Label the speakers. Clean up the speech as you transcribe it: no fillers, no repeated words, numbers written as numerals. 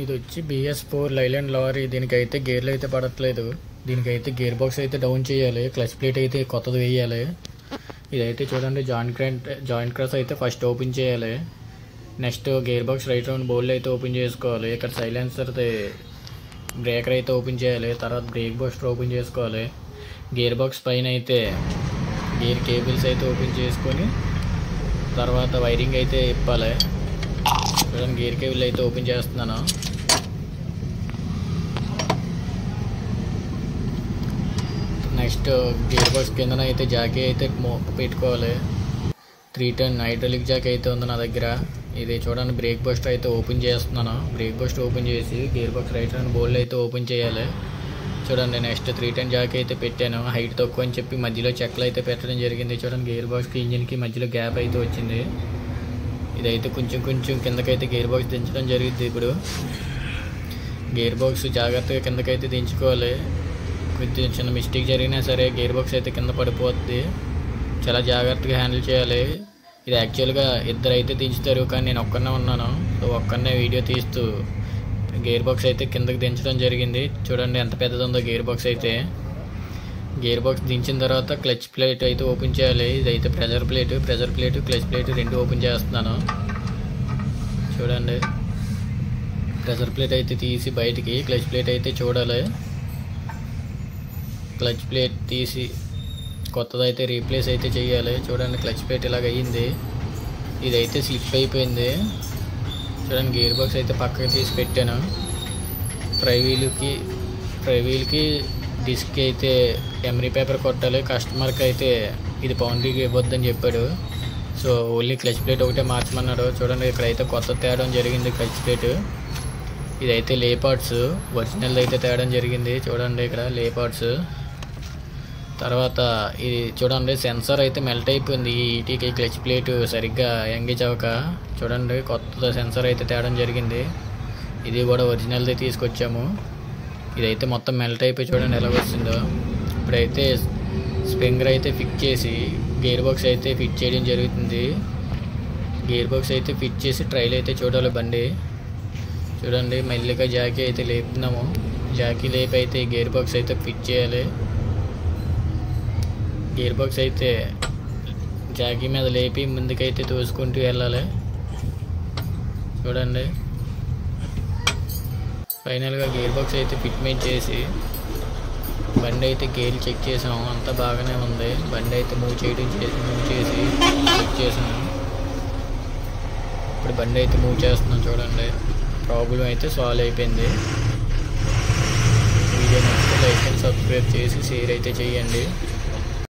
Speaker 1: ఇది వచ్చి BS4 Leyland lorry. దీనికైతే గేర్లు అయితే పడట్లేదు. దీనికైతే గేర్ బాక్స్ అయితే డౌన్ చేయాలి, క్లచ్ ప్లేట్ అయితే కొత్తది వేయాలి. ఇదైతే చూడండి జాయింట్ క్రాస్ అయితే ఫస్ట్ ఓపెన్ చేయాలి. Next gear box right round bolt అయితే ఓపెన్ చేసుకోవాలి. ఇక్కడ సైలెన్సర్ బ్రేకర్ అయితే ఓపెన్ చేయాలి. తర్వాత బ్రేక్ బూస్టర్ ఓపెన్ చేసుకోవాలి. గేర్ బాక్స్ పైన అయితే గేర్ కేబుల్స్ అయితే ఓపెన్ చేసుకొని తర్వాత వైరింగ్ అయితే ఇప్పాలి. చూడండి గేర్ కేబుల్ అయితే ఓపెన్ చేస్తున్నాను. నెక్స్ట్ గేర్ బాక్స్ కిందన అయితే జాకీ అయితే పెట్టుకోవాలి. 310 హైడ్రాలిక్ జాకీ అయితే ఉంది నా దగ్గర. ఇది చూడండి బ్రేక్ బూస్టర్ అయితే ఓపెన్ చేస్తున్నాను. బ్రేక్ బూస్టర్ ఓపెన్ చేసి గేర్ బాక్స్ రైట్ హ్యాండ్ బోల్డ్ అయితే ఓపెన్ చేయాలి. చూడండి నెక్స్ట్ 310 జాకీ అయితే పెట్టాను. హైట్ తక్కువ అని చెప్పి మధ్యలో చెక్కలు అయితే పెట్టడం జరిగింది. చూడండి గేర్ బాక్స్కి ఇంజిన్కి మధ్యలో గ్యాప్ అయితే వచ్చింది. ఇదైతే కొంచెం కిందకైతే గేర్ బాక్స్ దించడం జరిగింది. ఇప్పుడు గేర్ బాక్స్ జాగ్రత్తగా కిందకైతే దించుకోవాలి. కొంచెం చిన్న మిస్టేక్ జరిగినా సరే గేర్ బాక్స్ అయితే కింద పడిపోతుంది. చాలా జాగ్రత్తగా హ్యాండిల్ చేయాలి. ఇది యాక్చువల్గా ఇద్దరు అయితే దించుతారు, కానీ నేను ఒక్కనే ఉన్నాను. సో ఒక్కనే వీడియో తీస్తూ గేర్ బాక్స్ అయితే కిందకి దించడం జరిగింది. చూడండి ఎంత పెద్దది ఉందో గేర్ బాక్స్ అయితే. గేర్ బాక్స్ దించిన తర్వాత క్లచ్ ప్లేట్ అయితే ఓపెన్ చేయాలి. ఇదైతే ప్రెజర్ ప్లేట్ క్లచ్ ప్లేట్ రెండు ఓపెన్ చేస్తున్నాను. చూడండి ప్రెజర్ ప్లేట్ అయితే తీసి బయటికి క్లచ్ ప్లేట్ అయితే చూడాలి. క్లచ్ ప్లేట్ తీసి కొత్తదైతే రీప్లేస్ అయితే చేయాలి. చూడండి క్లచ్ ప్లేట్ ఇలాగ అయ్యింది. ఇదైతే స్లిప్ అయిపోయింది. చూడండి గేర్ బాక్స్ అయితే పక్కకి తీసి పెట్టాను. ఫ్రై వీల్కి డిస్క్ అయితే ఎమరీ పేపర్ కొట్టాలి. కస్టమర్కి అయితే ఇది బౌండరీకి ఇవ్వద్దని చెప్పాడు. సో ఓన్లీ క్లచ్ ప్లేట్ ఒకటే మార్చమన్నాడు. చూడండి ఇక్కడైతే కొత్త తేడం జరిగింది క్లచ్ ప్లేట్. ఇదైతే లే పార్ట్స్, ఒరిజినల్ అయితే తేడం జరిగింది. చూడండి ఇక్కడ లే పార్ట్స్. తర్వాత ఇది చూడండి సెన్సార్ అయితే మెల్ట్ అయిపోయింది. ఈ ఈటీకి క్లచ్ ప్లేట్ సరిగ్గా ఎంగేజ్ అవ్వక. చూడండి కొత్త సెన్సార్ అయితే తేడం జరిగింది. ఇది కూడా ఒరిజినల్ది తీసుకొచ్చాము. ఇదైతే మొత్తం మెల్ట్ అయిపోయి చూడండి ఎలా వస్తుందో. ఇప్పుడైతే స్ప్రింగర్ అయితే ఫిక్స్ చేసి గేర్ బాక్స్ అయితే ఫిట్ చేయడం జరుగుతుంది. గేర్ బాక్స్ అయితే ఫిట్ చేసి ట్రైల్ అయితే చూడాలి బండి. చూడండి మెల్లిగా జాకీ అయితే లేపుతున్నాము. జాకీ లేపి అయితే గేర్ బాక్స్ అయితే ఫిట్ చేయాలి. గేర్ బాక్స్ అయితే జాకీ మీద లేపి ముందుకైతే తోసుకుంటూ వెళ్ళాలి. చూడండి ఫైనల్గా గేర్ బాక్స్ అయితే ఫిట్మెంట్ చేసి బండి అయితే గేర్లు చెక్ చేసాము. అంతా బాగానే ఉంది. బండి అయితే మూవ్ చేసి చెక్ చేసాము. ఇప్పుడు బండి అయితే మూవ్ చేస్తున్నాం. చూడండి ప్రాబ్లం అయితే సాల్వ్ అయిపోయింది. వీడియో నచ్చితే లైక్ అండ్ సబ్స్క్రైబ్ చేసి షేర్ అయితే చేయండి.